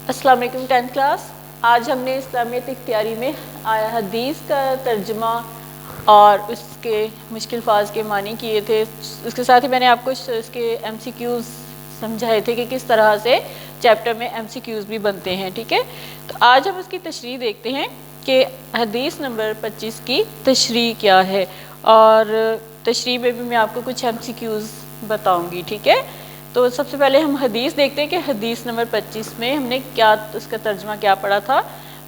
अस्सलाम वालेकुम 10th class. आज हमने इस्लामियत इख्तियारी में आया हदीस का तर्जुमा और उसके मुश्किल फाज के मानी किए थे। उसके साथ ही मैंने आपको इसके MCQs समझाए थे कि किस तरह से चैप्टर में MCQs भी बनते हैं। ठीक है, तो आज हम उसकी तशरीह देखते हैं कि हदीस नंबर 25 की तशरीह क्या है, और तशरीह में भी मैं आपको कुछ MCQs बताऊंगी। ठीक है, तो सबसे पहले हम हदीस देखते हैं कि हदीस नंबर 25 में हमने क्या उसका तर्जुमा क्या पढ़ा था।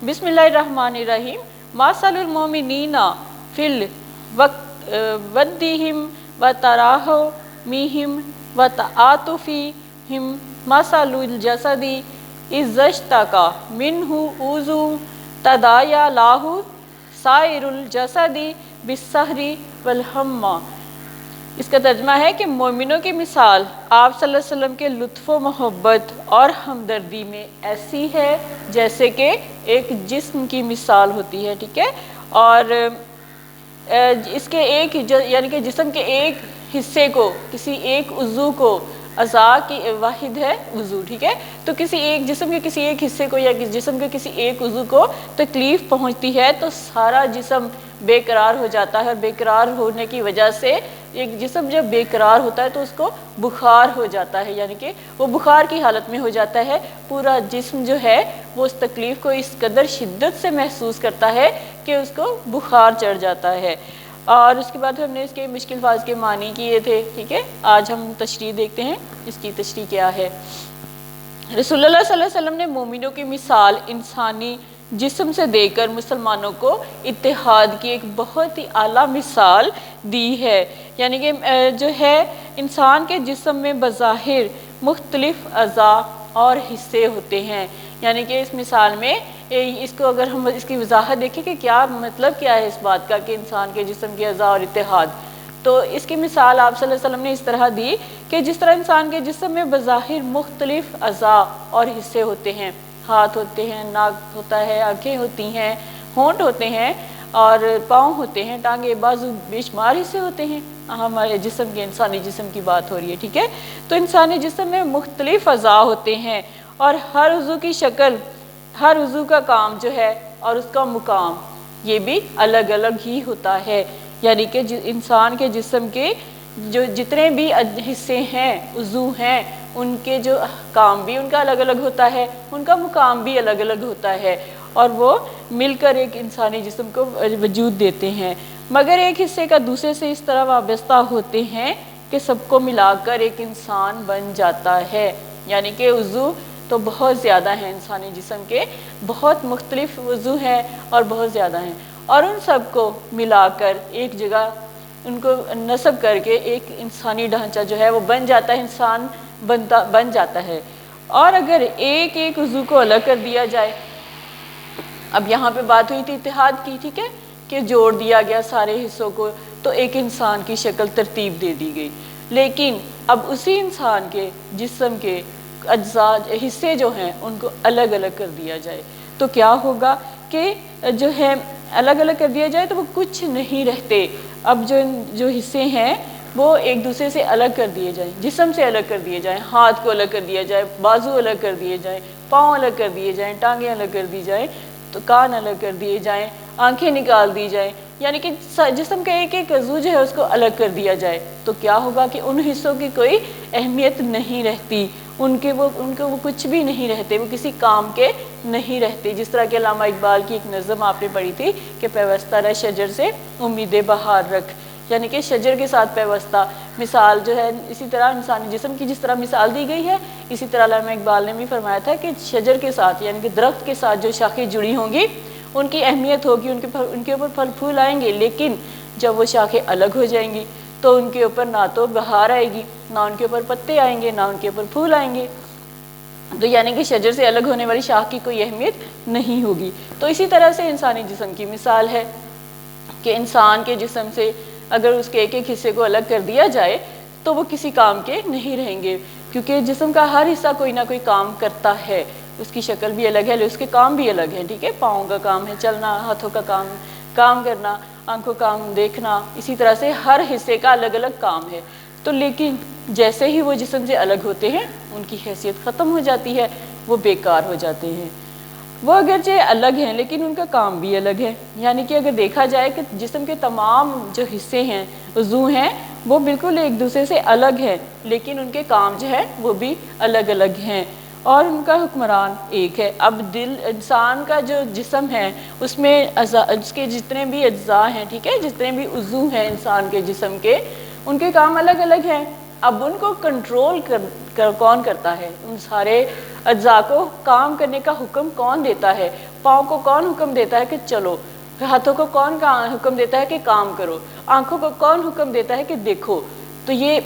बिस्मिल्लाहिर्रहमानिर्रहीम। मासलुल मोमिनीना फिल वद्दिहिम व तराहुमिहिम व तआतुफिहिम मासलुल जसदी इज़्ज़श्तका मिन्हु उज़ु तदाया लाहु साइरुल जसदी बिस्सहरी वल हम्मा। इसका तर्जुमा है कि मोमिनों की मिसाल आप सल्लल्लाहु अलैहि वसल्लम के लुत्फ़ व मोहब्बत और हमदर्दी में ऐसी है जैसे कि एक जिस्म की मिसाल होती है। ठीक है, और इसके एक यानी कि जिस्म के एक हिस्से को, किसी एक उज़ू को, अज़ा की वाहिद है उज़ू। ठीक है, तो किसी एक जिस्म के किसी एक हिस्से को या जिस्म के किसी एक उज़ू को तकलीफ़ पहुंचती है तो सारा जिस्म बेकरार हो जाता है, और बेकरार होने की वजह से एक जिस्म जब बेकरार होता है तो उसको बुखार हो जाता है, यानी कि वो बुखार की हालत में हो जाता है। पूरा जिस्म जो है वो उस तकलीफ़ को इस कदर शिद्दत से महसूस करता है कि उसको बुखार चढ़ जाता है। और उसके बाद हमने इसके मुश्किल फाज के मानी किए थे। ठीक है, आज हम तशरीह देखते हैं, इसकी तशरीह क्या है। रसूलुल्लाह सल्लल्लाहु अलैहि वसल्लम ने मोमिनों की मिसाल इंसानी जिस्म से देकर मुसलमानों को इत्तेहाद की एक बहुत ही आला मिसाल दी है। यानी कि जो है इंसान के जिस्म में बज़ाहिर मुख्तलिफ अज़ा और हिस्से होते हैं। यानी कि इस मिसाल में इसको अगर हम इसकी वजाहत देखें कि क्या मतलब क्या है इस बात का कि इंसान के जिस्म के अज़ा और इत्तेहाद, तो इसकी मिसाल आप सल्लल्लाहु अलैहि वसल्लम ने इस तरह दी कि जिस तरह इंसान के जिस्म में बज़ाहिर मुख्तलिफ अज़ा और हिस्से होते हैं, हाथ होते हैं, नाक होता है, आँखें होती हैं, होंठ होते हैं और पाँव होते हैं, टांगे, बाजू, बेशुमार हिस्से होते हैं। हमारे जिस्म के, इंसानी जिस्म की बात हो रही है। ठीक है, तो इंसानी जिस्म में मुख्तलिफ अज़ा होते हैं और हर उज़ू की शक्ल, हर उज़ू का काम जो है और उसका मुकाम ये भी अलग अलग ही होता है। यानी कि इंसान के जिस्म के जो जितने भी हिस्से हैं, उज़ू हैं, उनके जो काम भी उनका अलग अलग होता है, उनका मुकाम भी अलग अलग होता है, और वो मिलकर एक इंसानी जिस्म को वजूद देते हैं। मगर एक हिस्से का दूसरे से इस तरह वाबस्ता होते हैं कि सबको मिलाकर एक इंसान बन जाता है। यानी कि उज़ू तो बहुत ज़्यादा हैं, इंसानी जिस्म के बहुत मुख्तलिफ उज़ू हैं और बहुत ज़्यादा हैं, और उन सबको मिलाकर एक जगह उनको नस्ब करके एक इंसानी ढांचा जो है वो बन जाता है, इंसान बन जाता है। और अगर एक एक उज़ू को अलग कर दिया जाए, अब यहाँ पे बात हुई थी इत्तेहाद की, ठीक है, कि जोड़ दिया गया सारे हिस्सों को तो एक इंसान की शक्ल तरतीब दे दी गई। लेकिन अब उसी इंसान के जिस्म के अज्जा हिस्से जो हैं उनको अलग अलग कर दिया जाए तो क्या होगा कि जो है अलग अलग कर दिया जाए तो वो कुछ नहीं रहते। अब जो हिस्से हैं वो एक दूसरे से अलग कर दिए जाएं, जिस्म से अलग कर दिए जाएं, हाथ को अलग कर दिया जाए, बाजू अलग कर दिए जाएं, पाँव अलग कर दिए जाएं, टांगें अलग कर दी जाएं, तो कान अलग कर दिए जाएं, आंखें निकाल दी जाएं, यानी कि जिस्म का एक एक अज़ू जो है उसको अलग कर दिया जाए तो क्या होगा कि उन हिस्सों की कोई अहमियत नहीं रहती, उनको वो कुछ भी नहीं रहते, वो किसी काम के नहीं रहते। जिस तरह के अल्लामा इकबाल की एक नज़म आपने पढ़ी थी कि पैवस्ता रह शजर से उम्मीद बहार रख, यानी कि शजर के साथ पैवस्ता मिसाल जो है, इसी तरह इंसानी जिस्म की जिस तरह मिसाल दी गई है, इसी तरह अल्लामा इकबाल ने भी फरमाया था कि शजर के साथ यानी कि दरख्त के साथ जो शाखें जुड़ी होंगी उनकी अहमियत होगी, उनके ऊपर फल फूल आएंगे, लेकिन जब वो शाखें अलग हो जाएंगी तो उनके ऊपर ना तो बहार आएगी, ना उनके ऊपर पत्ते आएंगे, ना उनके ऊपर फूल आएंगे। तो यानी कि शजर से अलग होने वाली शाख की कोई अहमियत नहीं होगी। तो इसी तरह से इंसानी जिस्म की मिसाल है कि इंसान के जिस्म से अगर उसके एक एक हिस्से को अलग कर दिया जाए तो वो किसी काम के नहीं रहेंगे, क्योंकि जिस्म का हर हिस्सा कोई ना कोई काम करता है। उसकी शक्ल भी अलग है, उसके काम भी अलग है। ठीक है, पाँव का काम है चलना, हाथों का काम करना, आंखों का काम देखना, इसी तरह से हर हिस्से का अलग अलग काम है। तो लेकिन जैसे ही वो जिस्म से अलग होते हैं उनकी हैसियत ख़त्म हो जाती है, وہ بیکار ہو جاتے ہیں۔ وہ اگرچہ الگ ہیں لیکن ان کا کام بھی الگ ہے، یعنی کہ اگر دیکھا جائے کہ جسم کے تمام جو حصے ہیں، عضو ہیں، وہ بالکل ایک دوسرے سے الگ ہیں، لیکن ان کے کام جو ہے وہ بھی الگ الگ ہیں اور ان کا حکمران ایک ہے۔ اب دل، انسان کا جو جسم ہے اس میں اس کے جتنے بھی اجزاء ہیں، ٹھیک ہے، جتنے بھی عضو ہیں انسان کے جسم کے، ان کے کام الگ الگ ہیں۔ اب ان کو کنٹرول کون کرتا ہے؟ ان سارے اجزاء کو کام کرنے کا حکم کون دیتا ہے؟ پاؤں کو کون حکم دیتا ہے کہ چلو؟ ہاتھوں کو کون حکم دیتا ہے کہ کام کرو؟ آنکھوں کو کون حکم دیتا ہے کہ دیکھو؟ تو یہ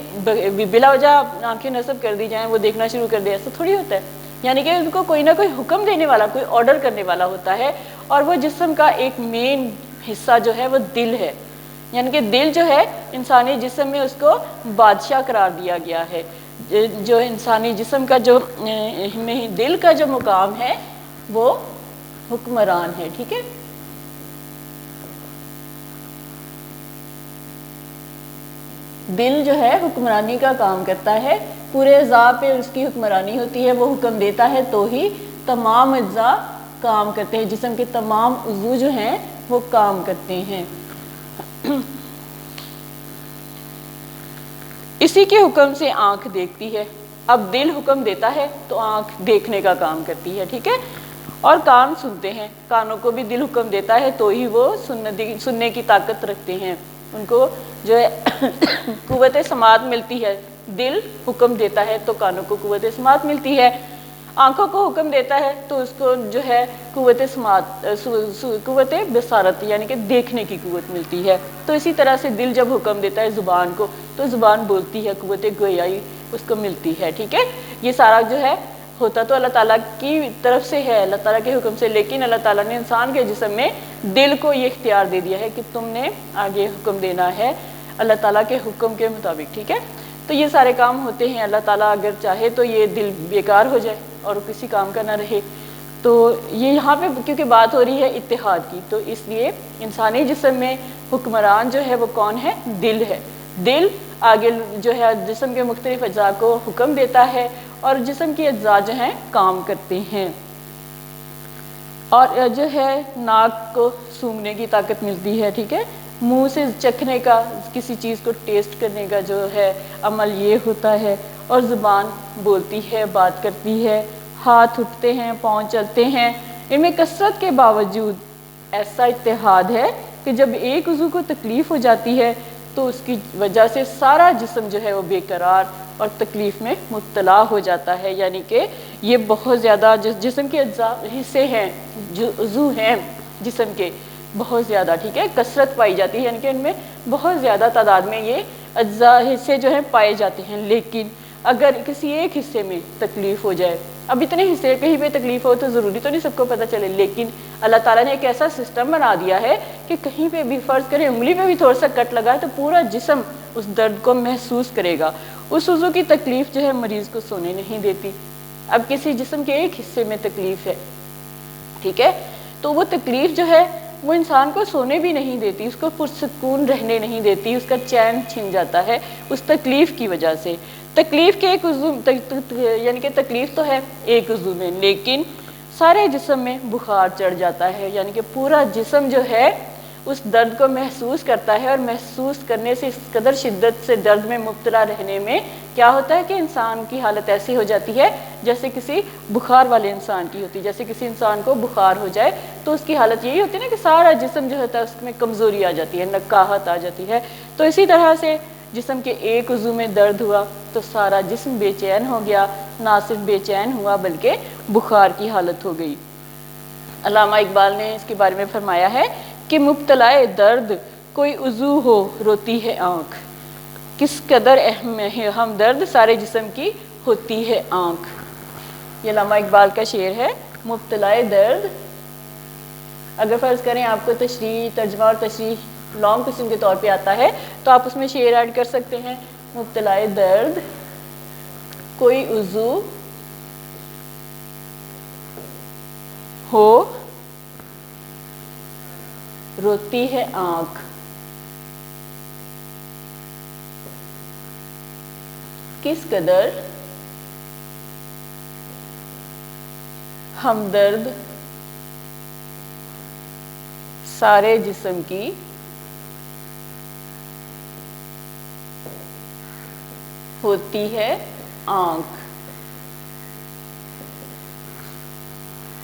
بلا وجہ آنکھیں نصب کر دی جائیں، وہ دیکھنا شروع کر دے، ایسا تھوڑی ہوتا ہے۔ یعنی کہ ان کو کوئی نہ کوئی حکم دینے والا، کوئی آرڈر کرنے والا ہوتا ہے، اور وہ جسم کا ایک مین حصہ جو ہے وہ دل ہے۔ یعنی کہ دل جو ہے انسانی جسم میں اس کو بادشاہ قرار دیا گیا ہے۔ جو انسانی جسم کا جو دل کا جو مقام ہے وہ حکمران ہے، ٹھیک ہے۔ دل جو ہے حکمرانی کا کام کرتا ہے، پورے اعضاء پہ اس کی حکمرانی ہوتی ہے، وہ حکم دیتا ہے تو ہی تمام اجزاء کام کرتے ہیں، جسم کے تمام عضو جو ہیں وہ کام کرتے ہیں۔ اسی کے حکم سے آنکھ دیکھتی ہے۔ اب دل حکم دیتا ہے تو آنکھ دیکھنے کا کام کرتی ہے، ٹھیک ہے، اور کان سنتے ہیں، کانوں کو بھی دل حکم دیتا ہے تو ہی وہ سننے کی طاقت رکھتے ہیں، ان کو جو ہے قوت سماعت ملتی ہے۔ دل حکم دیتا ہے تو کانوں کو قوت سماعت ملتی ہے، آنکھوں کو حکم دیتا ہے تو اس کو جو ہے قوت سماعت، قوت بصارت یعنی کہ دیکھنے کی قوت ملتی ہے۔ تو اسی طرح سے دل جب حکم دیتا ہے زبان کو تو زبان بولتی ہے، قوت گویائی اس کو ملتی ہے، ٹھیک ہے۔ یہ سارا جو ہے ہوتا تو اللہ تعالیٰ کی طرف سے ہے، اللہ تعالیٰ کے حکم سے، لیکن اللہ تعالیٰ نے انسان کے جسم میں دل کو یہ اختیار دے دیا ہے کہ تم نے آگے حکم دینا ہے اللہ تعالیٰ کے حکم کے مطابق، ٹھیک ہے۔ تو یہ سارے کام ہوتے ہیں، اللہ تعالیٰ اگر چاہے تو یہ دل بیکار ہو جائے اور کسی کام کا نہ رہے۔ تو یہ یہاں پہ کیونکہ بات ہو رہی ہے اتحاد کی، تو اس لیے انسانی جسم میں حکمران جو ہے وہ کون ہے؟ دل ہے۔ دل آگے جو ہے جسم کے مختلف اجزاء کو حکم دیتا ہے اور جسم کی اجزاء جو ہیں کام کرتے ہیں، اور جو ہے ناک کو سونگھنے کی طاقت ملتی ہے، ٹھیک ہے، منہ سے چکھنے کا، کسی چیز کو ٹیسٹ کرنے کا جو ہے عمل یہ ہوتا ہے، اور زبان بولتی ہے، بات کرتی ہے، ہاتھ اٹھتے ہیں، پاؤں چلتے ہیں۔ ان میں کثرت کے باوجود ایسا اتحاد ہے کہ جب ایک عضو کو تکلیف ہو جاتی ہے تو اس کی وجہ سے سارا جسم جو ہے وہ بے قرار اور تکلیف میں مبتلا ہو جاتا ہے۔ یعنی کہ یہ بہت زیادہ جسم کے اجزاء حصے ہیں، جو عضو ہیں جسم کے، بہت زیادہ، ٹھیک ہے، کثرت پائی جاتی ہے، یعنی کہ ان میں بہت زیادہ تعداد میں یہ اجزاء حصے جو ہیں پائے جاتے ہیں۔ لیکن اگر کسی ایک حصے میں تکلیف ہو جائے، اب اتنے حصے کہیں پہ تکلیف ہو تو ضروری تو نہیں سب کو پتہ چلے، لیکن اللہ تعالیٰ نے ایک ایسا سسٹم بنا دیا ہے کہ کہیں پہ بھی فرض کریں انگلی پہ بھی تھوڑا سا کٹ لگا ہے تو پورا جسم اس درد کو محسوس کرے گا۔ اس عضو کی تکلیف جو ہے مریض کو سونے نہیں دیتی۔ اب کسی جسم کے ایک حصے میں تکلیف ہے، ٹھیک ہے، تو وہ تکلیف جو ہے وہ انسان کو سونے بھی نہیں دیتی، اس کو پرسکون رہنے نہیں دیتی، اس کا چین چھن جاتا ہے اس تکلیف کی وجہ سے۔ تکلیف کے ایک عضو، یعنی کہ تکلیف تو ہے ایک عضو میں، لیکن سارے جسم میں بخار چڑھ جاتا ہے، یعنی کہ پورا جسم جو ہے اس درد کو محسوس کرتا ہے، اور محسوس کرنے سے اس قدر شدت سے درد میں مبتلا رہنے میں کیا ہوتا ہے کہ انسان کی حالت ایسی ہو جاتی ہے جیسے کسی بخار والے انسان کی ہوتی ہے۔ جیسے کسی انسان کو بخار ہو جائے تو اس کی حالت یہی ہوتی ہے نا کہ سارا جسم جو ہوتا ہے اس میں کمزوری آ جاتی ہے، نقاہت آ جاتی ہے۔ تو اسی طرح سے جسم کے ایک عضو میں درد ہوا تو سارا جسم بے چین ہو گیا، نہ صرف بے چین ہوا بلکہ بخار کی حالت ہو گئی۔ علامہ اقبال نے اس کے بارے میں فرمایا ہے کہ مبتلا درد کوئی عضو ہو روتی ہے آنکھ، کس قدر ہمدرد سارے جسم کی ہوتی ہے آنکھ۔ یہ علامہ اقبال کا شعر ہے، مبتلا درد۔ اگر فرض کریں آپ کو تشریح، ترجمہ اور تشریح لانگ قسم کے طور پہ آتا ہے تو آپ اس میں شعر ایڈ کر سکتے ہیں، مبتلا درد کوئی عضو ہو روتی ہے آنکھ، کس قدر हमदर्द सारे जिस्म की होती है आँख।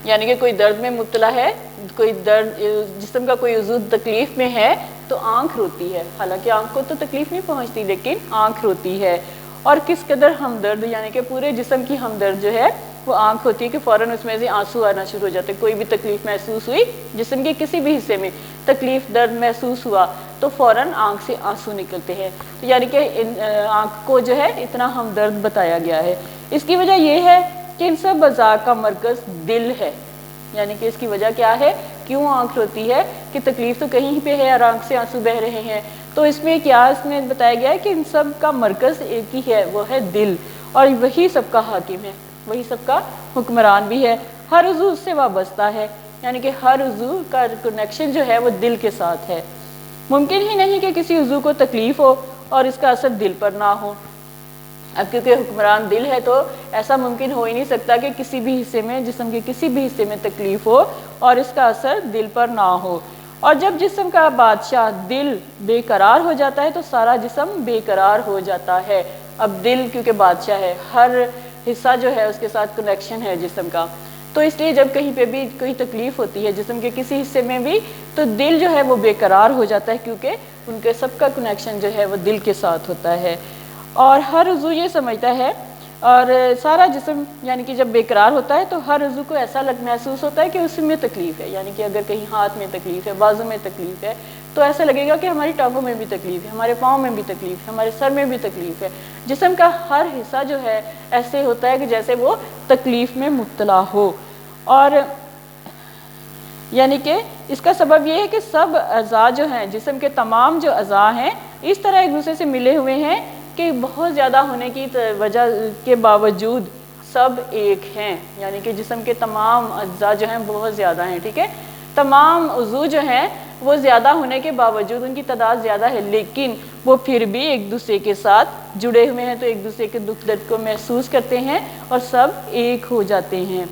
यानी कि कोई दर्द में मुब्तला है, कोई दर्द जिस्म का कोई उज़ू तकलीफ़ में है तो आँख रोती है। हालांकि आँख को तो तकलीफ़ नहीं पहुंचती, लेकिन आँख रोती है। और किस कदर हमदर्द, यानी कि पूरे जिस्म की हमदर्द जो है वो आँख होती है कि फ़ौरन उसमें से आंसू आना शुरू हो जाते हैं। कोई भी तकलीफ़ महसूस हुई, जिस्म के किसी भी हिस्से में तकलीफ़ दर्द महसूस हुआ तो फ़ौरन आँख से आंसू निकलते हैं। तो यानी कि आँख को जो है इतना हमदर्द बताया गया है। इसकी वजह यह है कि इन सब अज़ा का मरकज़ दिल है। यानी कि इसकी वजह क्या है, क्यों आँख रोती है, कि तकलीफ़ तो कहीं पे है और आँख से आंसू बह रहे हैं। तो इसमें क्या इसमें बताया गया है कि इन सब का मरकज़ एक ही है, वो है दिल, और वही सबका हाकिम है, वही सबका हुक्मरान भी है। हर उज़ू उससे वाबस्ता है, यानी कि हर उज़ू का कनेक्शन जो है वो दिल के साथ है। मुमकिन ही नहीं कि किसी उज़ू को तकलीफ़ हो और इसका असर दिल पर ना हो। अब क्योंकि हुक्मरान दिल है तो ऐसा मुमकिन हो ही नहीं सकता कि किसी भी हिस्से में, जिस्म के किसी भी हिस्से में तकलीफ़ हो और इसका असर दिल पर ना हो। और जब जिस्म का बादशाह दिल बेकरार हो जाता है तो सारा जिस्म बेकरार हो जाता है। अब दिल क्योंकि बादशाह है, हर हिस्सा जो है उसके साथ कनेक्शन है जिस्म का, तो इसलिए जब कहीं पे भी कोई तकलीफ़ होती है जिस्म के किसी हिस्से में भी, तो दिल जो है वो बेकरार हो जाता है, क्योंकि उनके सबका कनेक्शन जो है वो दिल के साथ होता है। और हर उज़ू ये समझता है, और सारा जिस्म यानी कि जब बेकरार होता है तो हर उज़ू को ऐसा महसूस होता है कि उसमें तकलीफ़ है। यानी कि अगर कहीं हाथ में तकलीफ़ है, बाजू में तकलीफ़ है, तो ऐसा लगेगा कि हमारी टांगों में भी तकलीफ़ है, हमारे पाँव में भी तकलीफ़ है, हमारे सर में भी तकलीफ़ है। जिस्म का हर हिस्सा जो है ऐसे होता है कि जैसे वो तकलीफ़ में मुब्तला हो। और यानी कि इसका सबब ये है कि सब अज़ा जो हैं, जिस्म के तमाम जो अज़ा हैं, इस तरह एक दूसरे से मिले हुए हैं कि बहुत ज़्यादा होने की वजह के बावजूद सब एक हैं। यानी कि जिस्म के तमाम अज़ा जो हैं बहुत ज़्यादा हैं, ठीक है। तमाम उज़ू जो हैं वो ज़्यादा होने के बावजूद, उनकी तादाद ज़्यादा है, लेकिन वो फिर भी एक दूसरे के साथ जुड़े हुए हैं, तो एक दूसरे के दुख दर्द को महसूस करते हैं और सब एक हो जाते हैं।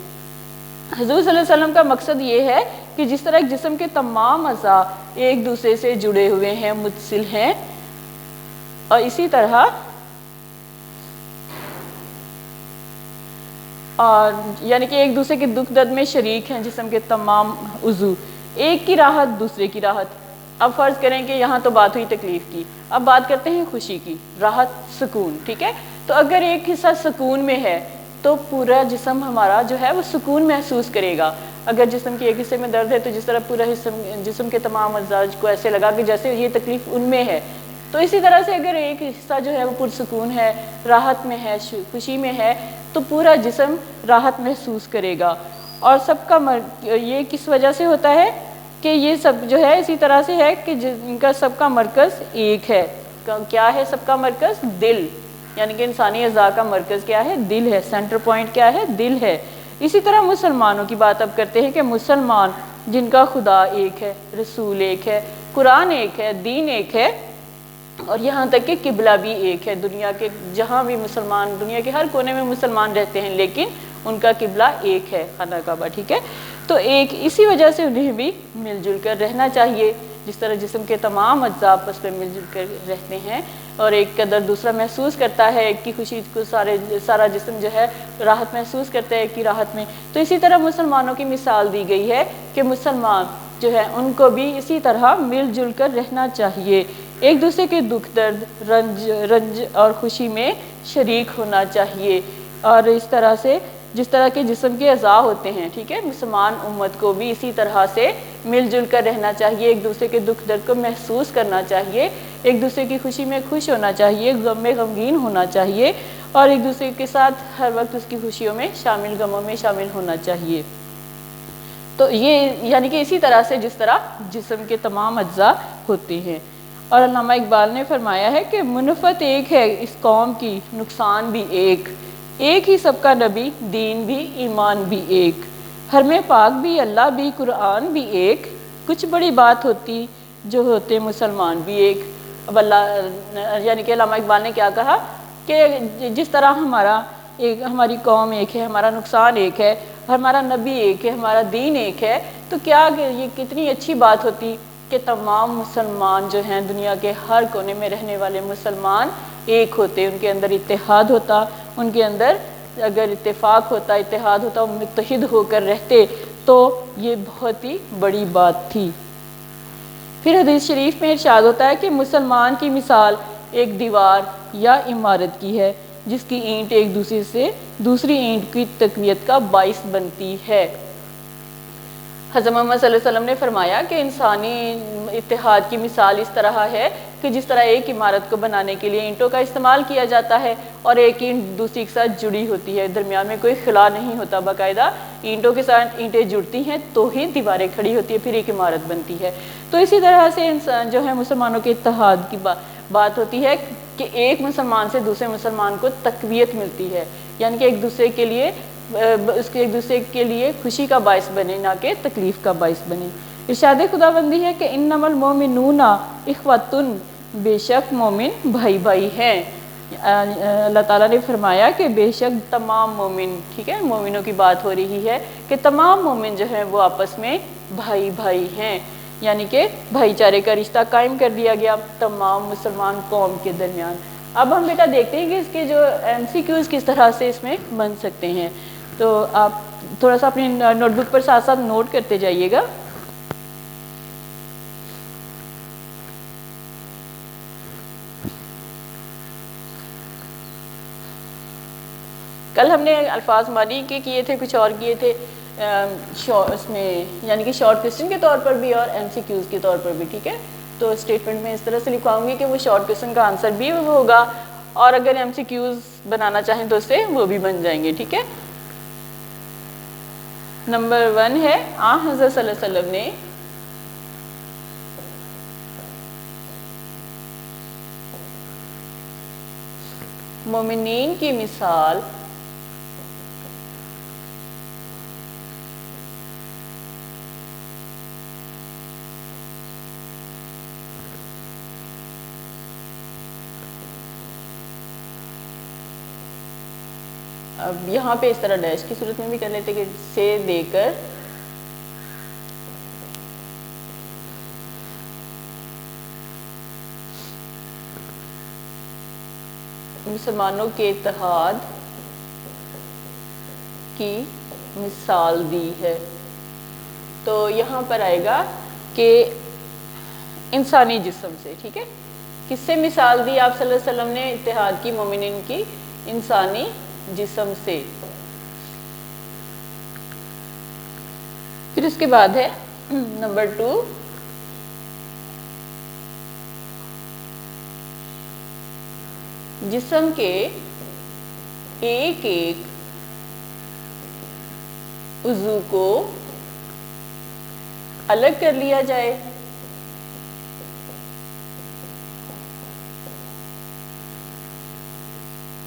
हुज़ूर सल्लल्लाहु अलैहि वसल्लम का मकसद ये है कि जिस तरह जिस्म के तमाम अज़ा एक दूसरे से जुड़े हुए हैं, मुत्सिल हैं, और इसी तरह और यानी कि एक दूसरे के दुख दर्द में शरीक हैं जिस्म के तमाम उज़ू, एक की राहत दूसरे की राहत। अब फ़र्ज़ करें कि यहाँ तो बात हुई तकलीफ़ की, अब बात करते हैं खुशी की, राहत, सुकून, ठीक है। तो अगर एक हिस्सा सुकून में है तो पूरा जिस्म हमारा जो है वो सुकून महसूस करेगा। अगर जिस्म के एक हिस्से में दर्द है तो जिस तरह पूरा जिस्म के तमाम अज़ा को ऐसे लगा कि जैसे ये तकलीफ़ उनमें है, तो इसी तरह से अगर एक हिस्सा जो है वो पुरसुकून है, राहत में है, खुशी में है, तो पूरा जिस्म राहत महसूस करेगा। और सबका ये किस वजह से होता है कि ये सब जो है इसी तरह से है कि इनका सबका मरकज़ एक है। क्या है सबका मरकज़? दिल। यानी कि इंसानी अज़ा का मरकज़ क्या है? दिल है। सेंटर पॉइंट क्या है? दिल है। इसी तरह मुसलमानों की बात अब करते हैं कि मुसलमान जिनका खुदा एक है, रसूल एक है, कुरान एक है, दीन एक है, और यहाँ तक कि किबला भी एक है। दुनिया के जहाँ भी मुसलमान, दुनिया के हर कोने में मुसलमान रहते हैं, लेकिन उनका किबला एक है, खाना काबा, ठीक है। तो एक इसी वजह से उन्हें भी मिलजुल कर रहना चाहिए। जिस तरह जिस्म के तमाम अज्जा आपस में मिलजुल कर रहते हैं और एक कदर दूसरा महसूस करता है, एक की खुशी को सारा जिस्म जो है राहत महसूस करता है, एक की राहत में। तो इसी तरह मुसलमानों की मिसाल दी गई है कि मुसलमान जो है उनको भी इसी तरह मिलजुल कर रहना चाहिए, एक दूसरे के दुख दर्द, रंज और खुशी में शरीक होना चाहिए। और इस तरह से जिस तरह के जिस्म के अज़ा होते हैं, ठीक है, मुसलमान उम्मत को भी इसी तरह से मिलजुल कर रहना चाहिए, एक दूसरे के दुख दर्द को महसूस करना चाहिए, एक दूसरे की खुशी में खुश होना चाहिए, गम में गमगीन होना चाहिए, और एक दूसरे के साथ हर वक्त उसकी खुशियों में शामिल, गमों में शामिल होना चाहिए। तो ये यानी कि इसी तरह से जिस तरह जिस्म के तमाम अज्जा होते हैं। और अल्लामा इकबाल ने फरमाया है कि मुनफ़त एक है इस कौम की, नुकसान भी एक ही सबका नबी, दीन भी, ईमान भी एक, हर में पाक भी, अल्लाह भी, कुरान भी एक, कुछ बड़ी बात होती जो होते मुसलमान भी एक। अब अल्लाह यानी कि अल्लामा इकबाल ने क्या कहा कि जिस तरह हमारी कौम एक है, हमारा नुकसान एक है, ہمارا نبی ایک ہے، ہمارا دین ایک ہے، تو کیا یہ کتنی اچھی بات ہوتی کہ تمام مسلمان جو ہیں دنیا کے ہر کونے میں رہنے والے مسلمان ایک ہوتے، ان کے اندر اتحاد ہوتا، ان کے اندر اگر اتفاق ہوتا، اتحاد ہوتا، متحد ہو کر رہتے تو یہ بہت ہی بڑی بات تھی۔ پھر حدیث شریف میں ارشاد ہوتا ہے کہ مسلمان کی مثال ایک دیوار یا عمارت کی ہے جس کی اینٹ ایک دوسرے سے دوسری اینٹ کی تقویت کا باعث بنتی ہے۔ حضرت محمد صلی اللہ علیہ وسلم نے فرمایا کہ انسانی اتحاد کی مثال اس طرح ہے کہ جس طرح ایک عمارت کو بنانے کے لیے اینٹوں کا استعمال کیا جاتا ہے اور ایک اینٹ دوسری کے ساتھ جڑی ہوتی ہے، درمیان میں کوئی خلا نہیں ہوتا، باقاعدہ اینٹوں کے ساتھ اینٹیں جڑتی ہیں تو ہی دیواریں کھڑی ہوتی ہیں، پھر ایک عمارت بنتی ہے۔ تو اسی طرح سے انسان جو ہے مسلمانوں کے اتحاد کی بات ہوتی ہے کہ ایک مسلمان سے دوسرے مسلمان کو تقویت ملتی ہے، یعنی کہ ایک دوسرے کے لیے خوشی کا باعث بنے، نہ کہ تکلیف کا باعث بنے۔ ارشاد خداوندی ہے کہ انما المؤمنون اخوۃ، بے شک مومن بھائی بھائی ہیں۔ اللہ تعالیٰ نے فرمایا کہ بے شک تمام مومن، ٹھیک ہے، مومنوں کی بات ہو رہی ہے کہ تمام مومن جو ہیں وہ آپس میں بھائی بھائی ہیں، یعنی کہ بھائی چارے کا رشتہ قائم کر دیا گیا تمام مسلمان قوم کے درمیان۔ اب ہم بیٹا دیکھتے ہیں کہ اس کے جو MCQs کس طرح سے اس میں بن سکتے ہیں، تو آپ تھوڑا سا اپنی نوٹ بک پر ساتھ ساتھ نوٹ کرتے جائیے گا۔ کل ہم نے الفاظ مانی کے کیے تھے، کچھ اور کیے تھے اس میں، یعنی کہ شارٹ کوسچن کے طور پر بھی اور MCQs کے طور پر بھی، ٹھیک ہے۔ تو اسٹیٹمنٹ میں اس طرح سے لکھواؤں گی کہ وہ شارٹ کوسچن کا آنسر بھی ہوگا اور اگر MCQs بنانا چاہیں تو اس سے وہ بھی بن جائیں گے، ٹھیک ہے۔ نمبر 1 ہے حضرت صلی اللہ علیہ وسلم نے مومنین کی مثال اب یہاں پہ اس طرح ڈیش کی صورت میں بھی کر لیتے کہ سے دے کر مسلمانوں کے اتحاد کی مثال دی ہے۔ تو یہاں پر آئے گا کہ انسانی جسم سے، ٹھیک ہے، کس سے مثال دی آپ صلی اللہ علیہ وسلم نے اتحاد کی مومنین کی؟ انسانی جسم سے۔ پھر اس کے بعد ہے نمبر 2 جسم کے ایک ایک عضو کو الگ کر لیا جائے۔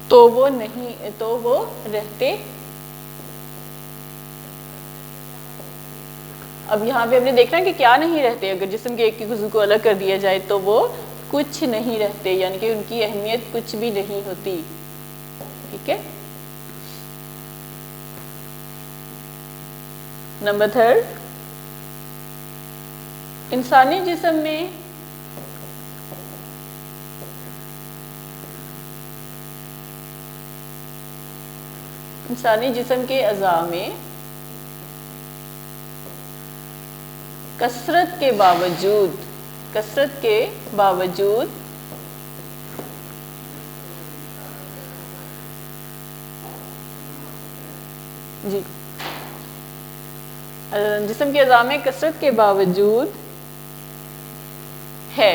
تو وہ رہتے۔ اب یہاں پہ ہم نے دیکھنا کہ کیا نہیں رہتے، اگر جسم کے ایک ایک عضو کو الگ کر دیا جائے تو وہ کچھ نہیں رہتے، یعنی کہ ان کی اہمیت کچھ بھی نہیں ہوتی، ٹھیک ہے۔ نمبر 3 انسانی جسم میں انسانی جسم کے اعضاء میں کثرت کے باوجود جی جسم کے اعضاء میں کثرت کے باوجود ہے۔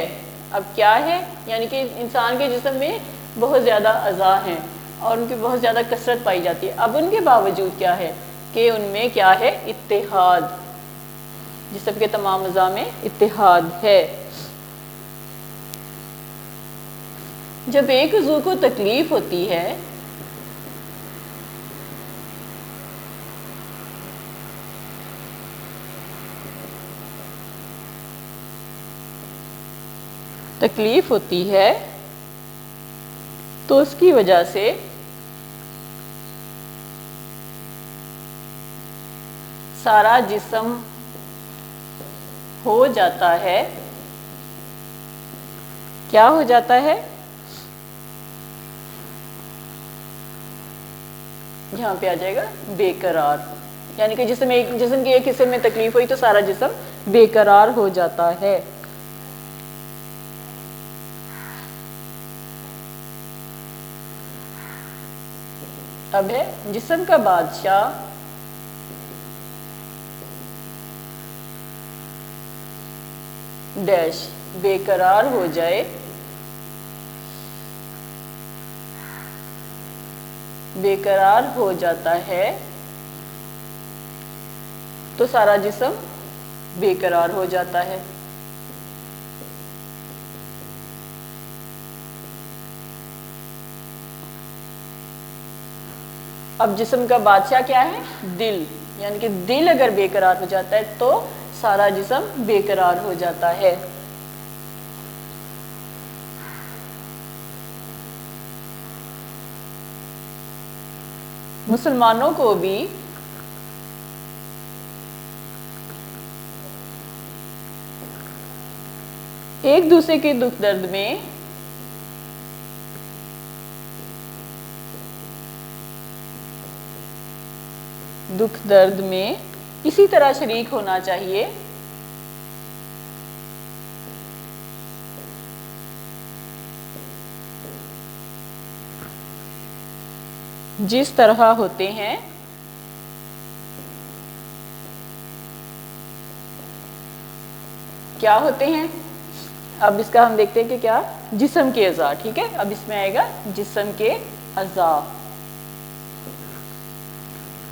اب کیا ہے؟ یعنی کہ انسان کے جسم میں بہت زیادہ اعضاء ہیں اور ان کی بہت زیادہ کثرت پائی جاتی ہے، اب ان کے باوجود کیا ہے کہ ان میں کیا ہے؟ اتحاد، جسم کے تمام اعضاء میں اتحاد ہے۔ جب ایک عضو کو تکلیف ہوتی ہے تو اس کی وجہ سے सारा जिस्म हो जाता है, क्या हो जाता है? यहाँ पे आ जाएगा बेकरार, यानी कि जिस्म के एक हिस्से में तकलीफ हुई तो सारा जिस्म बेकरार हो जाता है। अब है जिस्म का बादशाह डैश बेकरार हो जाए, बेकरार हो जाता है तो सारा जिस्म बेकरार हो जाता है। अब जिस्म का बादशाह क्या है? दिल, यानी कि दिल अगर बेकरार हो जाता है तो सारा जिस्म बेकरार हो जाता है। मुसलमानों को भी एक दूसरे के दुख दर्द में इसी तरह शरीक होना चाहिए जिस तरह होते हैं क्या होते हैं। अब इसका हम देखते हैं कि क्या, जिस्म के अज़ा, ठीक है। अब इसमें आएगा जिस्म के अज़ा।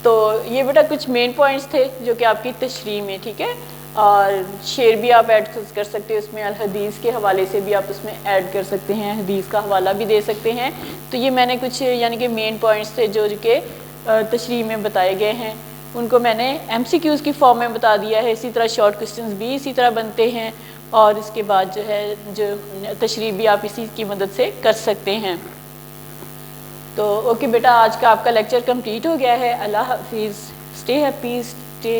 तो ये बेटा कुछ मेन पॉइंट्स थे जो कि आपकी तशरीह में, ठीक है। और शेर भी आप ऐड कर सकते हो इसमें, अल हदीस के हवाले से भी आप उसमें ऐड कर सकते हैं, हदीस का हवाला भी दे सकते हैं। तो ये मैंने कुछ यानी कि मेन पॉइंट्स थे जो कि तशरीह में बताए गए हैं, उनको मैंने MCQs की फॉर्म में बता दिया है। इसी तरह शॉर्ट क्वेश्चंस भी इसी तरह बनते हैं और इसके बाद जो है जो तशरीह भी आप इसी की मदद से कर सकते हैं। तो ओके बेटा, आज का आपका लेक्चर कंप्लीट हो गया है। अल्लाह हाफिज़, स्टे हैप्पी, स्टे